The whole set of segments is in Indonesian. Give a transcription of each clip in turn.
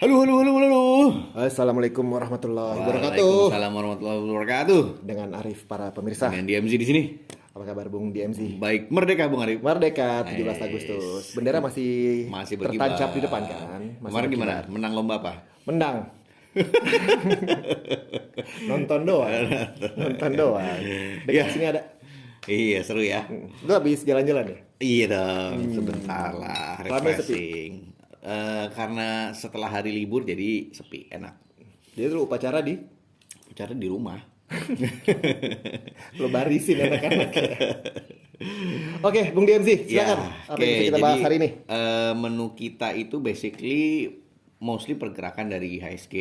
Halo, halo, halo, halo. Assalamualaikum warahmatullahi wabarakatuh. Waalaikumsalam warahmatullahi wabarakatuh. Dengan Arif para pemirsa. Dengan DMZ di sini. Apa kabar Bung DMZ? Baik, merdeka Bung Arif. Merdeka 17 Nice. Agustus. Bendera masih berkibar. tertancap di depan kan? Masih Kemarin gimana? berkibar. Menang lomba apa? Menang. Nonton doang. Nonton doang. Dekat Ya. sini ada. Iya, seru ya. Lu habis jalan-jalan ya? Iya dong, sebentar lah, Rame, refreshing. Karena setelah hari libur jadi sepi, enak. Jadi lu upacara di Bicara di rumah. lu barisin anak-anak ya. Oke, Bung DMZ, silakan. Apa yang bisa kita bahas hari ini? Menu kita itu basically mostly pergerakan dari IHSG,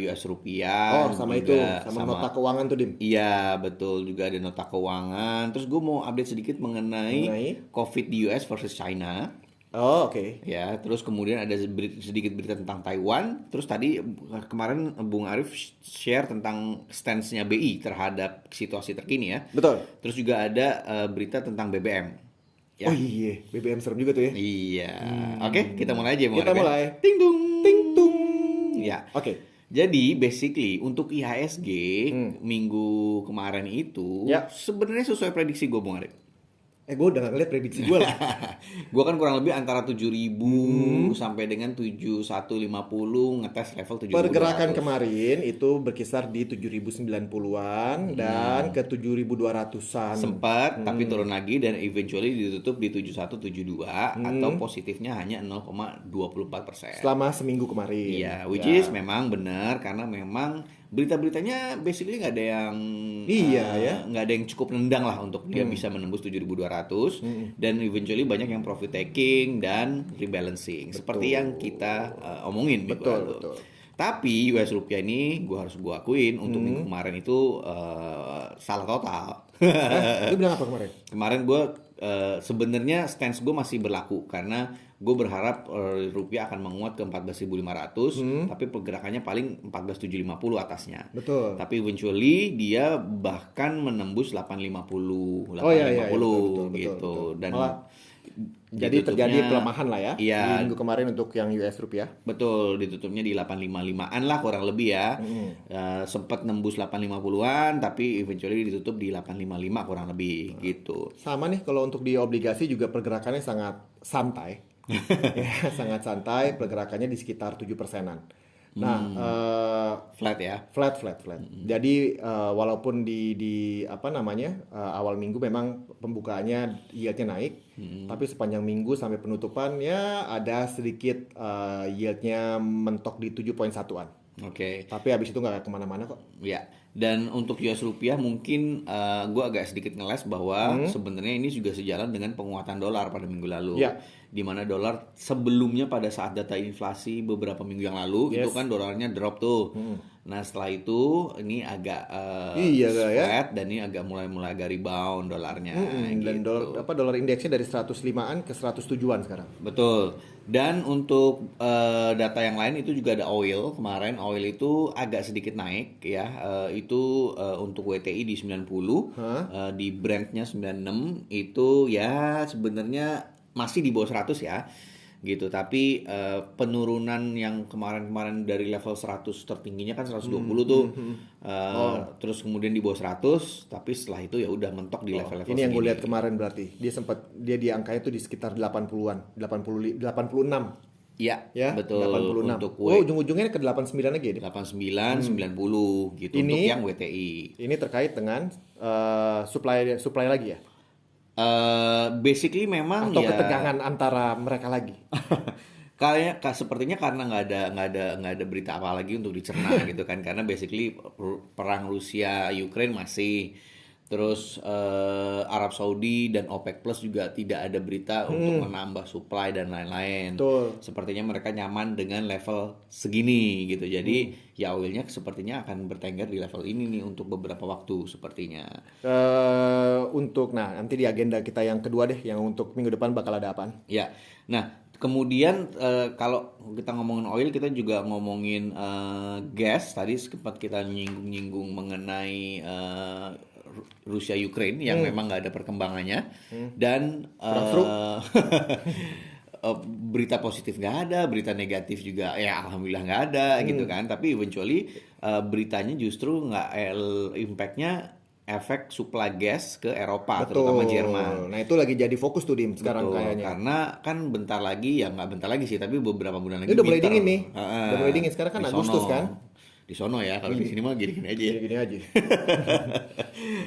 US rupiah, Oh, sama itu, juga sama nota keuangan tuh, Dim. Iya, betul, juga ada nota keuangan. Terus gue mau update sedikit mengenai COVID di US versus China. Oh, oke. Ya, terus kemudian ada sedikit berita tentang Taiwan. Terus tadi kemarin Bung Arif share tentang stance-nya BI terhadap situasi terkini ya. Betul. Terus juga ada berita tentang BBM. Ya. Oh iya, BBM serem juga tuh ya. Iya. Oke, kita mulai aja Bung Kita Arif ya. mulai. Ting dung. Ting tung. Ya. Oke. Jadi basically untuk IHSG minggu kemarin itu Ya. sebenarnya sesuai prediksi gue Bung Arif. Gue udah gak ngeliat prediksi gue lah. Gue kan kurang lebih antara 7.000 sampai dengan 7.150 ngetes level 7.200. Pergerakan kemarin itu berkisar di 7.090-an dan ke 7.200-an. Sempat tapi turun lagi dan eventually ditutup di 7172 atau positifnya hanya 0,24%. Selama seminggu kemarin. Iya, which is memang benar karena memang berita-beritanya basically nggak ada yang nggak ada yang cukup nendang lah untuk dia bisa menembus 7.200 dan eventually banyak yang profit taking dan rebalancing seperti yang kita omongin minggu lalu. Betul. Tapi US rupiah ini gue akuin untuk minggu kemarin itu salah total. Lu bilang apa kemarin? Kemarin gue sebenarnya stance gue masih berlaku karena gue berharap rupiah akan menguat ke 14.500 tapi pergerakannya paling 14.750 atasnya. Betul. Tapi eventually dia bahkan menembus 850 Iya, gitu. betul. Dan Malah, jadi terjadi pelemahan lah ya Iya. di minggu kemarin untuk yang US rupiah. Betul, ditutupnya di 855-an lah kurang lebih ya. Sempat nembus 850-an tapi eventually ditutup di 855 kurang lebih gitu. Sama nih kalau untuk di obligasi juga pergerakannya sangat santai. Ya, sangat santai, pergerakannya di sekitar 7%-an. Nah, Flat ya. flat. Jadi walaupun di apa namanya awal minggu memang pembukaannya yieldnya naik, tapi sepanjang minggu sampai penutupan ya ada sedikit yieldnya mentok di 7.1-an. Oke. Tapi habis itu nggak kemana-mana kok. Ya, dan untuk US rupiah mungkin gue agak sedikit ngeles bahwa sebenarnya ini juga sejalan dengan penguatan dolar pada minggu lalu. Ya. Di mana dolar sebelumnya pada saat data inflasi beberapa minggu yang lalu itu kan dolarnya drop tuh. Nah setelah itu ini agak flat dan ini agak mulai agak rebound dolarnya. Dan dolar indeksnya dari 105-an ke 107-an sekarang. Betul. Dan untuk data yang lain itu juga ada oil. Kemarin oil itu agak sedikit naik ya. Itu untuk WTI di 90, di Brent-nya 96 itu ya sebenarnya masih di bawah 100 ya. Gitu. Tapi penurunan yang kemarin dari level 100 tertingginya kan 120 tuh. Terus kemudian di bawah 100, tapi setelah itu ya udah mentok di level-level Ini yang gue segini. lihat kemarin berarti. Dia di angkanya tuh di sekitar 80-an, 86. Iya, Ya, betul. 86. Untuk Ujung-ujungnya ke 89 lagi ya. 89, 90 gitu untuk yang WTI. Ini terkait dengan supply lagi ya. Basically memang Atau ya ketegangan antara mereka lagi. sepertinya karena nggak ada berita apa lagi untuk dicerna gitu kan, karena basically perang Rusia Ukraine masih. Terus Arab Saudi dan OPEC Plus juga tidak ada berita untuk menambah supply dan lain-lain. Betul. Sepertinya mereka nyaman dengan level segini gitu. Jadi ya oilnya sepertinya akan bertengger di level ini nih untuk beberapa waktu sepertinya. Nanti di agenda kita yang kedua deh, yang untuk minggu depan bakal ada apaan? Ya, nah kemudian kalau kita ngomongin oil, kita juga ngomongin gas. Tadi sempat kita nyinggung mengenai Rusia Ukraine yang memang nggak ada perkembangannya dan berita positif nggak ada, berita negatif juga ya alhamdulillah nggak ada gitu kan. Tapi eventually beritanya justru nggak impactnya efek suplai gas ke Eropa, terutama Jerman. Nah itu lagi jadi fokus tuh Dim sekarang Betul, kayaknya. karena kan bentar lagi, ya nggak bentar lagi sih, tapi beberapa bulan lagi Ini udah mulai winter. dingin nih. Udah mulai dingin sekarang kan Di Agustus sono. kan. Di sono ya, kalau di sini mah gini-gini aja ya. Gini-gini aja.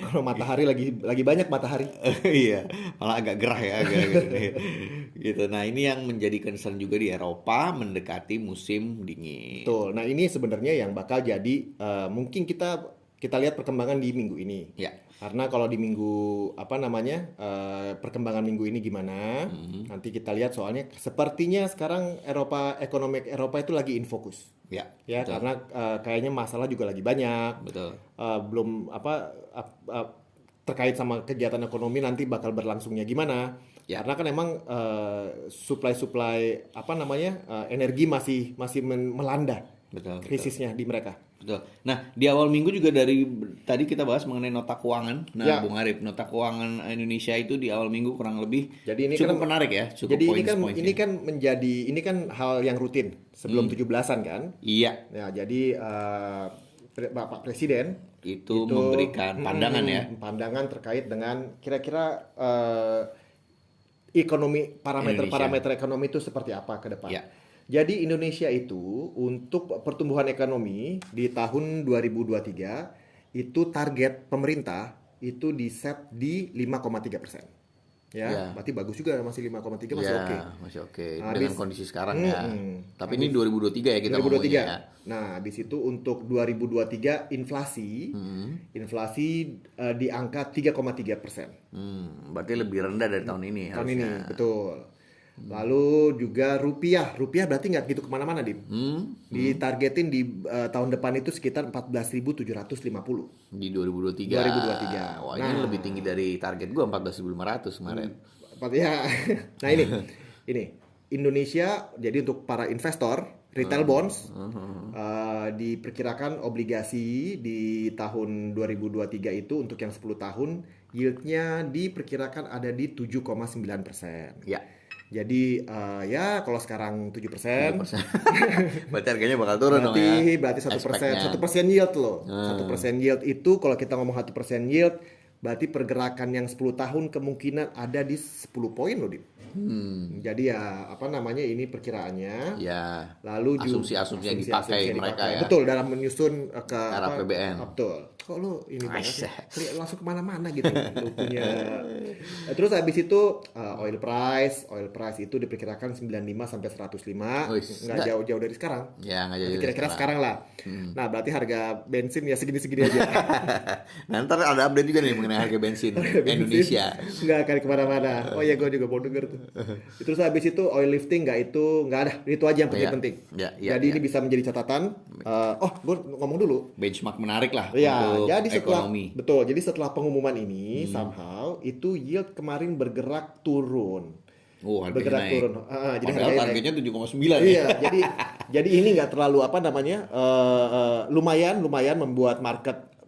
Kalau matahari lagi banyak matahari. Iya, malah agak gerah ya, agak gitu. Nah, ini yang menjadi concern juga di Eropa mendekati musim dingin. Betul. Nah ini sebenarnya yang bakal jadi mungkin kita lihat perkembangan di minggu ini. Ya, Karena kalau di minggu apa namanya perkembangan minggu ini gimana, nanti kita lihat soalnya sepertinya sekarang ekonomi Eropa itu lagi in focus. ya, Ya betul, karena kayaknya masalah juga lagi banyak. betul. Belum terkait sama kegiatan ekonomi nanti bakal berlangsungnya gimana. Ya. Karena kan emang supply apa namanya energi masih melanda Betul, betul. krisisnya di mereka. Betul. Nah, di awal minggu juga tadi kita bahas mengenai nota keuangan. Nah, Ya. Bung Arif, nota keuangan Indonesia itu di awal minggu kurang lebih Jadi ini cukup kan- menarik ya, cukup Jadi points-pointsnya. ini kan hal yang rutin sebelum 17-an kan. Iya, Ya, jadi Bapak Presiden itu memberikan pandangan ya. pandangan terkait dengan kira-kira ekonomi parameter ekonomi itu seperti apa ke depan. Ya. Jadi Indonesia itu untuk pertumbuhan ekonomi di tahun 2023 itu target pemerintah itu di set di 5,3%. Ya, berarti bagus juga masih 5,3 masih Ya, oke. masih oke Nah, dengan habis- kondisi sekarang ya. Mm-mm. Tapi ini 2023 ya kita 2023. ngomongnya ya. Nah, di situ untuk 2023 inflasi di angka 3,3%. Berarti lebih rendah dari tahun ini Tahun ini, harusnya. betul. Lalu juga rupiah berarti nggak gitu kemana-mana, Dim. Ditargetin di tahun depan itu sekitar 14.750. Di 2023. 2023. Wah, ini lebih tinggi dari target gua 14.500 kemarin. Ya, nah ini Indonesia jadi untuk para investor retail bonds diperkirakan obligasi di tahun 2023 itu untuk yang 10 tahun yieldnya diperkirakan ada di 7,9%. Ya. Jadi ya kalau sekarang 7%, Berarti harganya bakal turun dong ya. berarti 1%, Expect-nya. 1% yield loh. 1% yield itu kalau kita ngomong 1% yield, berarti pergerakan yang 10 tahun kemungkinan ada di 10 poin loh, Dim. Jadi ya apa namanya ini perkiraannya. Ya. Lalu Asumsi-asumsi yang dipakai mereka ya. Betul, dalam menyusun ke Era APBN. Betul. Kok lu ini banget sih? Aisyah. Langsung kemana-mana gitu. Lu punya. Terus habis itu oil price itu diperkirakan 95 sampai 105. Wis, Nggak jauh-jauh dari sekarang. Ya, nggak jadi Kira-kira sekarang lah. Nah, berarti harga bensin ya segini-segini aja. Nah, ntar ada update juga nih mengenai harga bensin Indonesia. Nggak akan kemana-mana. Oh ya, gue juga mau denger tuh. Terus habis itu oil lifting nggak ada. Itu aja yang penting-penting. Jadi ini bisa menjadi catatan. Gue ngomong dulu. Benchmark menarik lah Ya, untuk jadi ekonomi. jadi setelah pengumuman ini somehow itu yield kemarin bergerak turun. Oh, harganya Bergerak naik. turun. Jadi Padahal harganya targetnya 7,9 Iya, ya. jadi ini nggak terlalu apa namanya lumayan membuat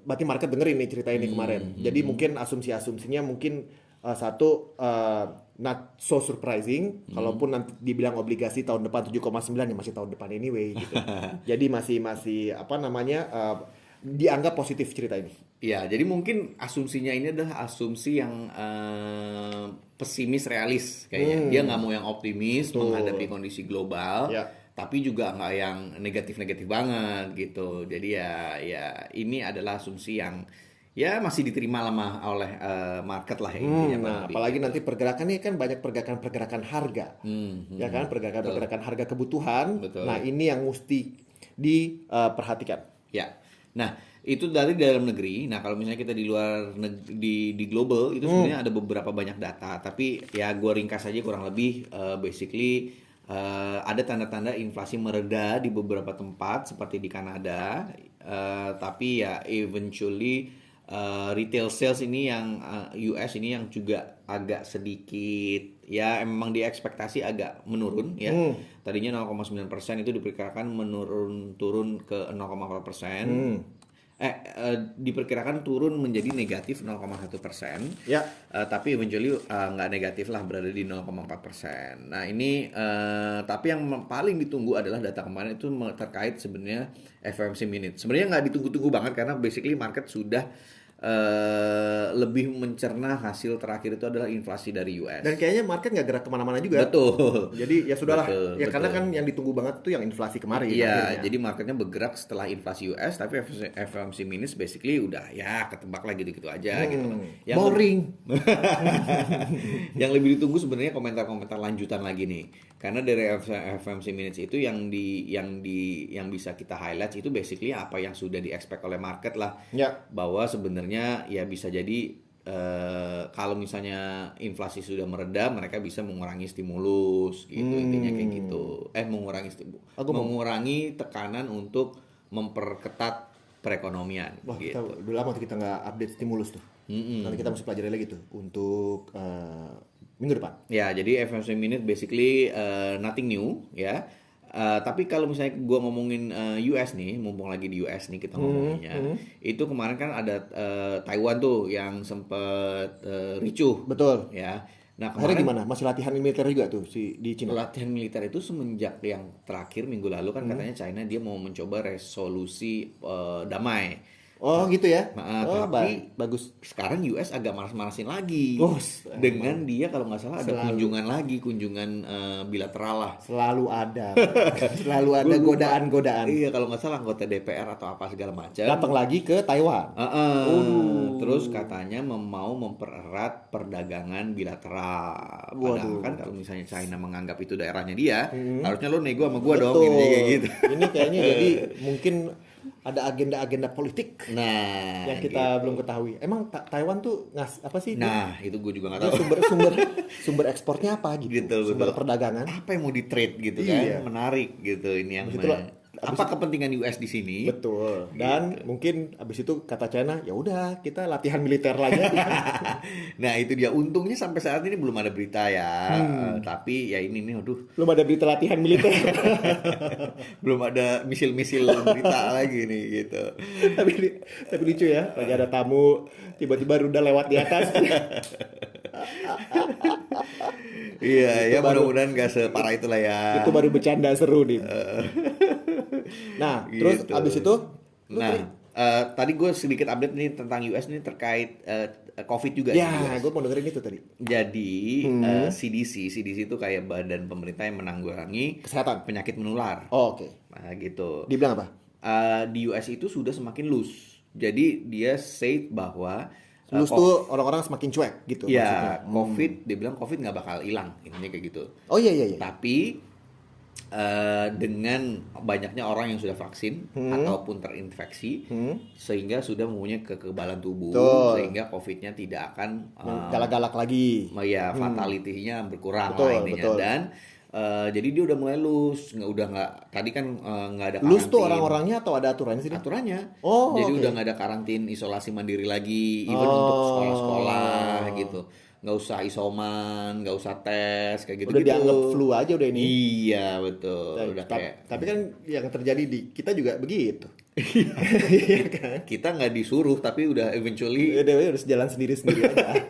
berarti market dengerin nih cerita ini kemarin. Jadi mungkin asumsinya mungkin not so surprising, kalaupun nanti dibilang obligasi tahun depan 7,9 ya masih tahun depan anyway gitu. Jadi masih apa namanya dianggap positif cerita ini. Iya, jadi mungkin asumsinya ini adalah asumsi yang pesimis realis kayaknya. Dia nggak mau yang optimis menghadapi kondisi global, Ya. tapi juga nggak yang negatif-negatif banget gitu. Jadi ya ini adalah asumsi yang ya masih diterima lama oleh market lah ya intinya. Nah, apalagi nanti pergerakan ini kan banyak pergerakan harga, ya kan pergerakan harga kebutuhan. Betul. Nah, ini yang mesti diperhatikan. Ya. Nah, itu dari dalam negeri. Nah, kalau misalnya kita di luar di global itu sebenarnya ada beberapa banyak data, tapi ya gue ringkas aja kurang lebih basically ada tanda-tanda inflasi mereda di beberapa tempat seperti di Kanada, tapi ya eventually retail sales ini yang US ini yang juga agak sedikit ya memang diekspektasi agak menurun ya. Tadinya 0,9% itu diperkirakan turun ke 0,4%. diperkirakan turun menjadi negatif 0,1%. Ya. Tapi eventually nggak negatif lah, berada di 0,4%. Nah ini tapi yang paling ditunggu adalah data kemarin itu terkait sebenarnya FOMC minute. Sebenarnya nggak ditunggu-tunggu banget karena basically market sudah lebih mencerna hasil terakhir itu adalah inflasi dari US. Dan kayaknya market nggak gerak kemana-mana juga. Betul. Jadi ya sudahlah. Betul, Ya karena betul. kan yang ditunggu banget tuh yang inflasi kemarin. Iya, akhirnya. jadi marketnya bergerak setelah inflasi US, tapi FOMC minutes basically udah ya ketebak lah gitu-gitu aja gitu loh. Yang Boring. yang lebih ditunggu sebenarnya komentar-komentar lanjutan lagi nih. Karena dari FOMC minutes itu yang bisa kita highlight itu basically apa yang sudah di-expect oleh market lah. Ya. Bahwa sebenarnya ya bisa jadi kalau misalnya inflasi sudah mereda, mereka bisa mengurangi stimulus gitu, intinya kayak gitu. Mengurangi tekanan untuk memperketat perekonomian. Wah, Gitu. udah lama tuh kita nggak update stimulus tuh. Nanti kita mesti pelajari lagi tuh untuk minggu depan. Ya, jadi FOMC minute basically nothing new ya. Tapi kalau misalnya gue ngomongin US nih, mumpung lagi di US nih kita ngomonginnya, itu kemarin kan ada Taiwan tuh yang sempet ricuh. Betul. Ya. Nah Akhirnya kemarin gimana? Masih latihan militer juga tuh di Cina? latihan militer itu semenjak yang terakhir minggu lalu kan katanya China dia mau mencoba resolusi damai. Oh gitu ya? Tapi bagus. sekarang US agak malas-malasin lagi Oh, dengan dia kalau nggak salah ada Selalu. kunjungan bilateral lah. Selalu ada. Selalu ada godaan-godaan. Iya kalau nggak salah anggota DPR atau apa segala macam. Datang lagi ke Taiwan. Terus katanya mau mempererat perdagangan bilateral. Padahal kan kalau misalnya China menganggap itu daerahnya dia, harusnya lo nego sama gua dong, Betul. ini kayak gitu. Ini kayaknya jadi mungkin ada agenda-agenda politik Nah, yang kita belum ketahui. Emang Taiwan tuh apa sih? nah itu gue juga nggak Dia tahu. sumber ekspornya apa gitu? Betul, Sumber betul. perdagangan. Apa yang mau di trade gitu Iya. kan? Menarik gitu ini yang Abis apa kepentingan US di sini? Betul. Dan mungkin abis itu kata China, ya udah kita latihan militer lagi. Nah itu dia, untungnya sampai saat ini belum ada berita ya. Tapi ya ini nih, aduh, Belum ada berita latihan militer. belum ada misil-misil berita lagi nih gitu. tapi lucu ya, lagi ada tamu tiba-tiba rudal lewat di atas. Iya, ya mudah-mudahan gak separah itulah ya. Itu baru bercanda seru nih. Nah, terus Gitu. abis itu Tadi gue sedikit update nih tentang US nih terkait COVID juga di ya, US. gue mau dengerin itu tadi. Jadi CDC itu kayak badan pemerintah yang menanggulangi Kesehatan. penyakit menular. Oh, oke. Nah, gitu. Dibilang apa? Di US itu sudah semakin loose. Jadi dia say bahwa Lulus tuh orang-orang semakin cuek gitu maksudnya. ya COVID, dia bilang COVID nggak bakal hilang, intinya kayak gitu. Oh iya iya iya. Tapi dengan banyaknya orang yang sudah vaksin ataupun terinfeksi, sehingga sudah mempunyai kekebalan tubuh, Betul. sehingga COVID-nya tidak akan Galak-galak lagi. ya fatality-nya berkurang Betul, lah intinya. betul. Dan jadi dia udah mulai loose, udah nggak, tadi kan nggak ada Lulus tuh karantin. orang-orangnya atau ada aturannya sih? Aturannya. Oh, Jadi oke. udah nggak ada karantin isolasi mandiri lagi, even untuk sekolah-sekolah gitu. Nggak usah isoman, nggak usah tes kayak gitu. Udah dianggap flu aja udah ini. Iya betul. Udah kayak Tapi kan yang terjadi di kita juga begitu. Iya kan? kita nggak disuruh tapi udah eventually. Ya udah jalan sendiri-sendiri aja.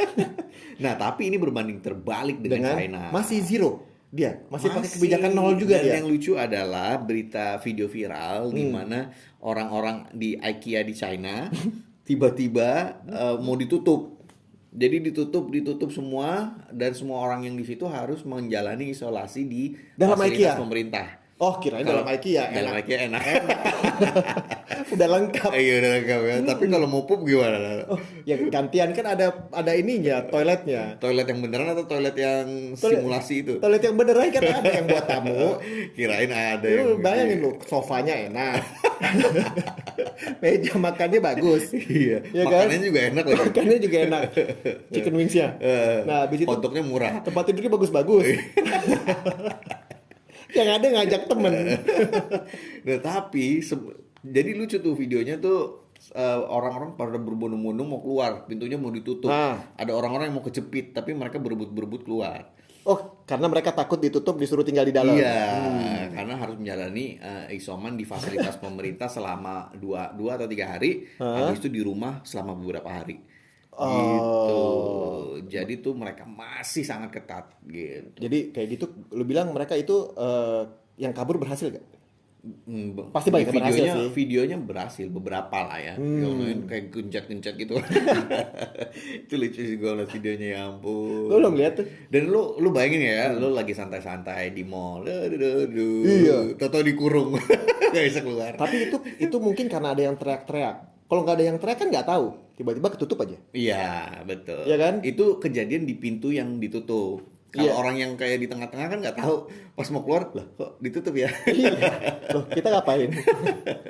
Nah tapi ini berbanding terbalik dengan China. Masih zero dia, masih pakai kebijakan nol juga dan dia. yang lucu adalah berita video viral di mana orang-orang di IKEA di China tiba-tiba mau ditutup. Jadi ditutup semua dan semua orang yang di situ harus menjalani isolasi di Dalam fasilitas IKEA? pemerintah. Oh, kirain dalam IKEA Dalam enak. IKEA enak. Udah lengkap. Iya udah lengkap ya. Tapi kalau mau pup gimana? Oh, ya gantian kan ada ininya, toiletnya. Toilet yang beneran atau toilet yang simulasi itu? Toilet yang beneran kan ada yang buat tamu. Kirain ada Lu yang bayangin lu, sofanya enak. Meja makannya bagus. Iya. Ya kan? Makanannya juga enak lagi. Makannya juga enak. Chicken wingsnya. Nah, habis itu Hotdognya murah. tempat tidurnya bagus-bagus. Yang ada ngajak temen. Nah, tapi jadi lucu tuh videonya tuh orang-orang pada berbondong-bondong mau keluar, pintunya mau ditutup. Nah. Ada orang-orang yang mau kecepit tapi mereka berebut-berebut keluar. Oh, karena mereka takut ditutup disuruh tinggal di dalam. Iya, karena harus menjalani isoman di fasilitas pemerintah selama 2 atau 3 hari, habis itu di rumah selama beberapa hari. Gitu. Jadi tuh mereka masih sangat ketat gitu. Jadi kayak gitu, lu bilang mereka itu yang kabur berhasil gak? Pasti Di banyak yang berhasil sih. videonya berhasil beberapa lah ya. Yang lain kayak gencet-gencet gitu. Itu lucu sih gue liat videonya, ya ampun. Lu belum lihat tuh? Dan lu bayangin ya, lu lagi santai-santai di mall. Iya. Tau-tau dikurung. Gak bisa keluar. Tapi itu mungkin karena ada yang teriak-teriak. Kalau nggak ada yang teriak kan nggak tahu. Tiba-tiba ketutup aja. Iya, betul. Iya kan? Itu kejadian di pintu yang ditutup. Kalau orang yang kayak di tengah-tengah kan nggak tahu, pas mau keluar lah kok ditutup ya. Iya. Loh, kita ngapain?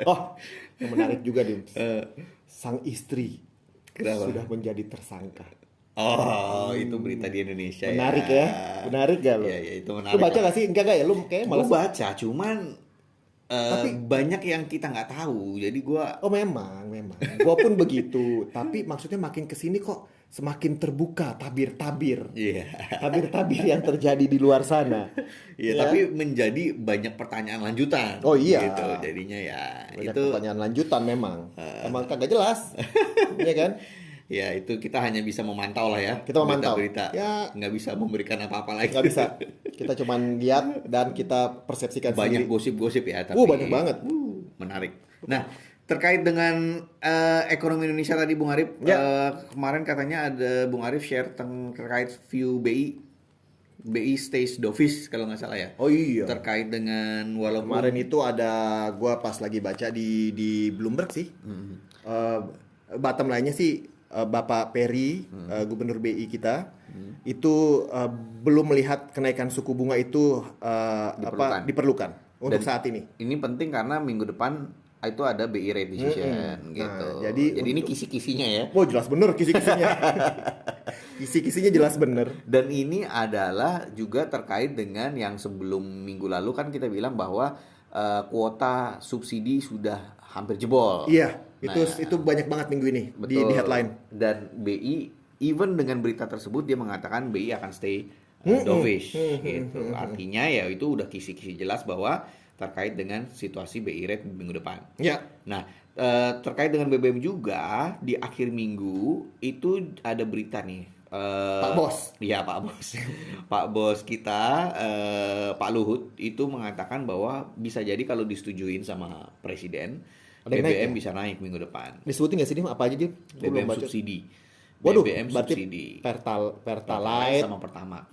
Oh, yang menarik juga nih. Sang istri Kenapa? sudah menjadi tersangka. Oh, itu berita di Indonesia Menarik ya. ya? Menarik gak lo? Iya, itu menarik. Lu baca gak sih? Enggak ya? Lu kayaknya Gue malas. baca, cuman banyak yang kita nggak tahu. Jadi gue Oh memang. Gua pun begitu. Tapi maksudnya makin kesini kok semakin terbuka tabir-tabir. iya. Tabir-tabir yang terjadi di luar sana. Iya, Ya. tapi menjadi banyak pertanyaan lanjutan. Oh iya. Gitu, jadinya ya. Banyak itu pertanyaan lanjutan memang. Emang kagak jelas. Iya kan? ya itu kita hanya bisa memantau lah ya. Kita memantau. Berita-berita. Ya. Nggak bisa memberikan apa-apa lagi. Nggak bisa. Kita cuman lihat dan kita persepsikan Banyak sendiri. gosip-gosip ya, tapi Banyak banget. menarik. Nah, terkait dengan ekonomi Indonesia tadi Bung Arif, kemarin katanya ada Bung Arif share terkait view BI stays dovish kalau nggak salah ya. Oh iya. Terkait dengan walaupun Kemarin itu ada gua pas lagi baca di Bloomberg sih. Bottom line-nya sih Bapak Peri, Gubernur BI kita, itu belum melihat kenaikan suku bunga itu diperlukan untuk saat ini. ini penting karena minggu depan itu ada BI rate decision gitu. Nah, jadi ini kisi-kisinya ya. Oh jelas bener kisi-kisinya. Kisi-kisinya jelas bener. Dan ini adalah juga terkait dengan yang sebelum minggu lalu kan kita bilang bahwa kuota subsidi sudah hampir jebol. Iya, itu banyak banget minggu ini di headline. Dan BI even dengan berita tersebut dia mengatakan BI akan stay dovish gitu. Artinya ya itu udah kisi-kisi jelas bahwa terkait dengan situasi BI rate minggu depan. Ya. Nah, terkait dengan BBM juga di akhir minggu itu ada berita nih. Pak Bos. Iya Pak Bos. Pak Bos kita Pak Luhut itu mengatakan bahwa bisa jadi kalau disetujuin sama Presiden BBM bisa naik minggu depan. Disebutin nggak sih Dim? Apa aja Dim? Gua belum BBM baca. subsidi. Waduh, BBM berarti subsidi. Pertalite sama Pertamax.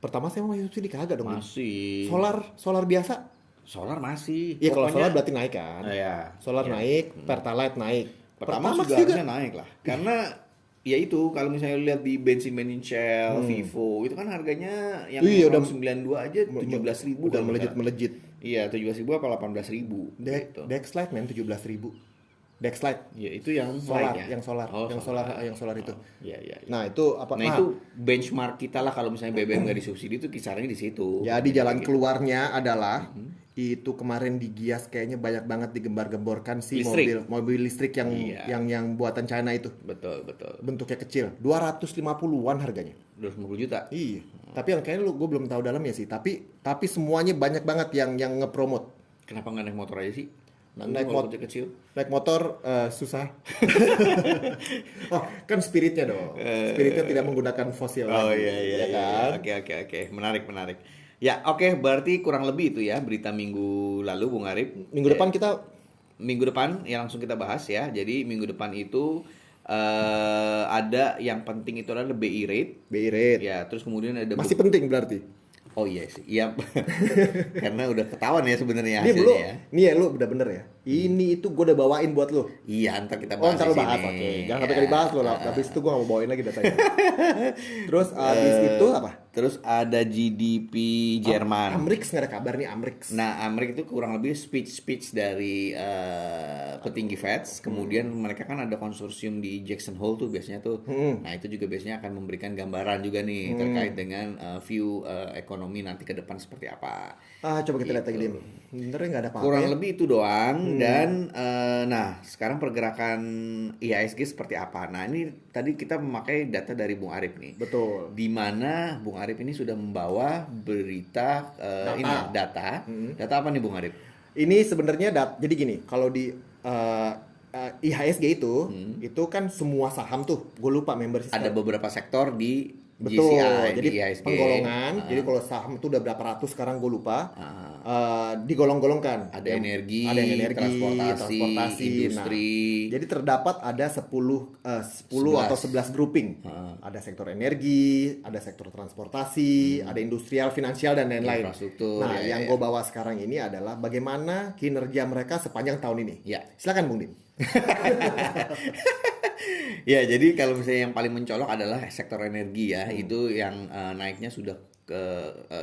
Pertama saya mau subsidi kagak dong. Dim? Masih. Solar biasa. Solar masih. Iya kalau Pokoknya- solar berarti naik kan. Iya. Solar Iya. naik, Pertalite naik. Pertamax juga harusnya naik lah. Karena ya itu kalau misalnya lihat di bensin Shell, Vivo itu kan harganya yang Iya, udah 92 aja 17.000 Udah kalau nggak salah. melejit. Iya, 17.000 apa 18.000 gitu. Dexlite men 17.000. Dexlite Ya itu yang solar, light ya. yang solar, Oh, yang solar itu. Iya, iya. Iya. Nah, itu apa? Nah, itu benchmark kita lah kalau misalnya BBM nggak disubsidi itu kisarannya di situ. jadi jalan keluarnya adalah itu kemarin di Gias kayaknya banyak banget digembar-gemborkan si Listrik. mobil listrik yang Iya. yang buatan China itu. Betul, betul. Bentuknya kecil, 250-an harganya. 250 juta. Iya. Tapi yang kayaknya gue belum tahu dalamnya sih. Tapi semuanya banyak banget yang ngepromot. Kenapa nggak naik motor aja sih? Naik Walaupun kecil. Naik motor susah. Oh, kan spiritnya dong. Spiritnya tidak menggunakan fosil Oh lagi. iya iya ya iya. kan? Oke. Menarik. Ya, oke, berarti kurang lebih itu ya berita minggu lalu Bung Arif. Minggu depan kita Minggu depan ya langsung kita bahas ya. Jadi minggu depan itu ada yang penting itu adalah BI rate. BI rate. Ya, terus kemudian ada Masih penting berarti. Oh iya sih. Iya. Karena udah ketahuan ya sebenarnya Ini lu, hasilnya ya. nih ya lu bener-bener ya. Ini itu gue udah bawain buat lu. Iya, ntar kita Oh, bahas ntar lu di bahas, sini. oke. Jangan sampai dibahas lu lah. Habis itu gue gak mau bawain lagi datanya. Terus habis itu apa? Terus ada GDP Jerman. Amrix nggak ada kabar nih Amrix. Nah, Amerika itu kurang lebih speech dari petinggi Fed. Kemudian mereka kan ada konsorsium di Jackson Hole tuh biasanya tuh. Nah, itu juga biasanya akan memberikan gambaran juga nih terkait dengan view ekonomi nanti ke depan seperti apa. Coba kita lihat lagi Dim. Benernya nggak ada apa-apa Kurang ya? lebih itu doang. Dan nah, sekarang pergerakan IHSG seperti apa? Nah, ini tadi kita memakai data dari Bung Arif nih. Betul. Di mana Bung Arif Arif ini sudah membawa berita data. Data apa nih Bung Arif? Ini sebenarnya jadi gini, kalau di IHSG itu kan semua saham tuh, gue lupa membership. Ada beberapa sektor di Betul, GCI, jadi di IHSG. penggolongan. Jadi kalau saham itu udah berapa ratus sekarang gue lupa. Digolong-golongkan. Ada energi, transportasi, industri. Nah, jadi terdapat ada 10 atau 11 grouping. Ada sektor energi, ada sektor transportasi, ada industrial, finansial dan lain-lain. Infrastruktur. Nah, yang gue bawa sekarang ini adalah bagaimana kinerja mereka sepanjang tahun ini. Ya. Silakan Bung Dim. Ya, jadi kalau misalnya yang paling mencolok adalah sektor energi ya, itu yang naiknya sudah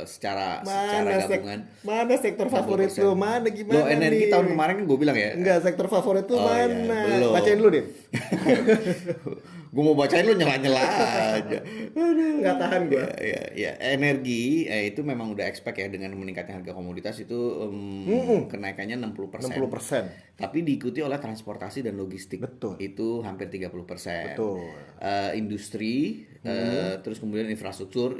secara gabungan. Mana sektor favorit lu? Mana gimana? Lo energi nih? tahun kemarin kan gue bilang ya. Enggak, sektor favorit lu mana? Ya, belum. Bacain dulu deh. Gue mau bacain lu nyela-nyela aja. Nggak tahan gue. Ya, energi itu memang udah expect ya dengan meningkatnya harga komoditas itu kenaikannya 60%. 60%. Tapi diikuti oleh transportasi dan logistik. Betul. Itu hampir 30%. Betul. Industri, terus kemudian infrastruktur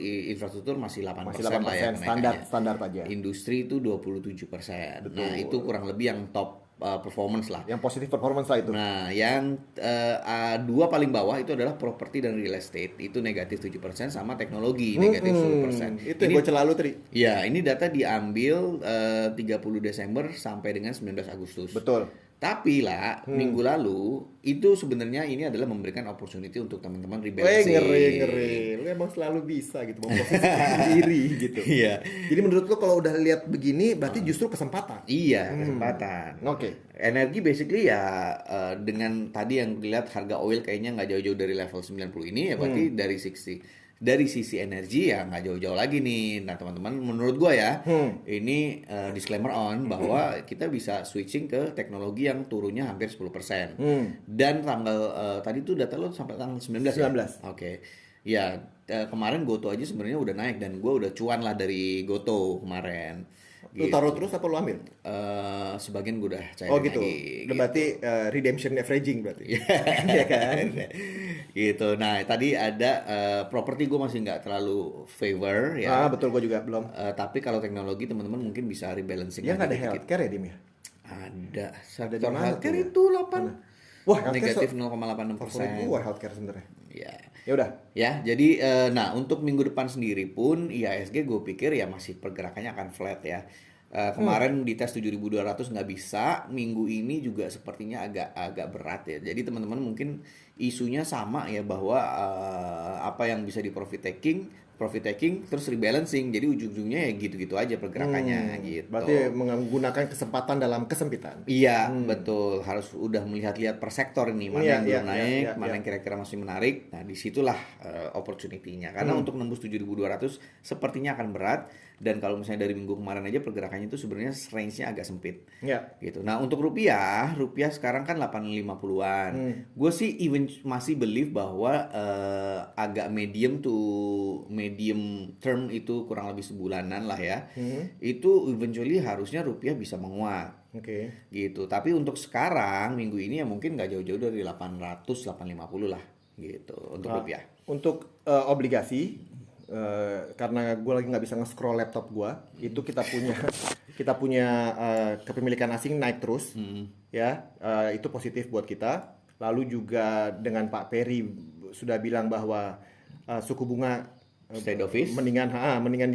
masih 8%, lah ya kenaikannya. Standar aja. Industri itu 27%. Nah, itu kurang lebih yang top performance lah. Yang positif performance lah itu. Nah, yang dua paling bawah itu adalah properti dan real estate. Itu negatif 7% sama teknologi negatif 10%. Itu yang gue selalu tadi. Ya, ini data diambil 30 Desember sampai dengan 19 Agustus. Betul. Tapi lah, minggu lalu itu sebenarnya ini adalah memberikan opportunity untuk teman-teman rebalancing. Ngeri. Lu emang selalu bisa gitu memposisikan diri gitu. Iya. Jadi menurut lu kalau udah lihat begini berarti justru kesempatan. Iya, kesempatan. Oke. Energi basically ya dengan tadi yang dilihat harga oil kayaknya nggak jauh-jauh dari level 90 ini ya berarti dari sisi energi ya nggak jauh-jauh lagi nih. Nah teman-teman menurut gua ya ini disclaimer on bahwa kita bisa switching ke teknologi yang turunnya hampir 10%. Dan tanggal tadi tuh data lo sampai tanggal 19 ya? 19. Oke. Ya kemarin Goto aja sebenarnya udah naik dan gua udah cuan lah dari Goto kemarin. Lu taruh terus apa lu ambil? Sebagian gue udah cairin Oh gitu. lagi. Berarti redemption averaging berarti. Iya kan? Gitu. Nah tadi ada properti gue masih nggak terlalu favor ya. Betul gue juga belum. Tapi kalau teknologi teman-teman mungkin bisa rebalancing. Dia nggak ada dikit. healthcare ya Dim ya? Ada. Ada di Sektor mana healthcare tuh ya? itu 8. Wah, negatif favorit 0,86%. gua healthcare sebenarnya. Ya. Ya udah. Ya, jadi nah untuk minggu depan sendiri pun IHSG gue pikir ya masih pergerakannya akan flat ya. Kemarin di tes 7.200 nggak bisa, minggu ini juga sepertinya agak berat ya. Jadi teman-teman mungkin isunya sama ya bahwa apa yang bisa di profit taking terus rebalancing. Jadi ujung-ujungnya ya gitu-gitu aja pergerakannya gitu. Berarti menggunakan kesempatan dalam kesempitan. Iya, betul. Harus udah melihat-lihat per sektor ini mana yang belum naik, mana yang kira-kira masih menarik. Nah, disitulah opportunity-nya. Karena untuk nembus 7.200 sepertinya akan berat. Dan kalau misalnya dari minggu kemarin aja pergerakannya itu sebenarnya range-nya agak sempit. Ya. Gitu. Nah, untuk rupiah sekarang kan 850-an. Gue sih even masih believe bahwa agak medium term itu kurang lebih sebulanan lah ya. Itu eventually harusnya rupiah bisa menguat. Oke. Gitu. Tapi untuk sekarang minggu ini ya mungkin nggak jauh-jauh dari 800 850 lah gitu untuk rupiah. Untuk obligasi karena gue lagi nggak bisa nge-scroll laptop gue, itu kita punya kepemilikan asing naik terus, ya itu positif buat kita. Lalu juga dengan Pak Peri sudah bilang bahwa suku bunga State office mendingan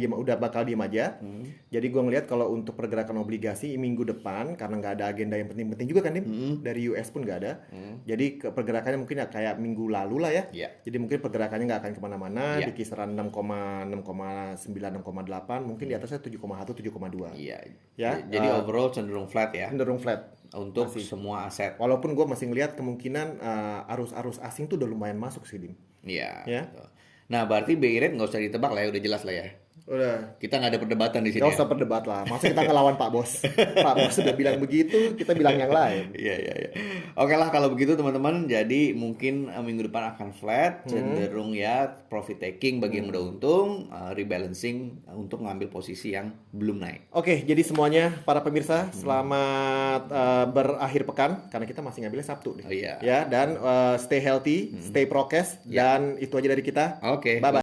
diem, udah bakal diem aja. Jadi gue ngelihat kalau untuk pergerakan obligasi minggu depan karena nggak ada agenda yang penting-penting juga kan Dim, dari US pun nggak ada. Jadi pergerakannya mungkin kayak minggu lalu lah ya. Jadi mungkin pergerakannya nggak akan kemana-mana di kisaran 6,9 6,8 mungkin di atasnya 7,1 7,2. Iya. Ya. Jadi overall cenderung flat ya. Cenderung flat untuk semua aset. Walaupun gue masih ngelihat kemungkinan arus asing tuh udah lumayan masuk sih Dim. Iya. Ya. Nah, berarti BI rate nggak usah ditebak lah ya, udah jelas lah ya. Udah. Kita nggak ada perdebatan di sini. Nggak usah berdebat lah. Masa kita ngelawan Pak Bos? Pak Bos sudah bilang begitu, kita bilang yang lain. Iya. Oke lah kalau begitu teman-teman. Jadi mungkin minggu depan akan flat, cenderung ya profit taking bagi yang udah untung, rebalancing untuk ngambil posisi yang belum naik. Oke, jadi semuanya para pemirsa selamat berakhir pekan karena kita masih ngambilnya Sabtu nih. Oh iya. Ya, dan stay healthy, stay prokes dan itu aja dari kita. Oke. Bye bye.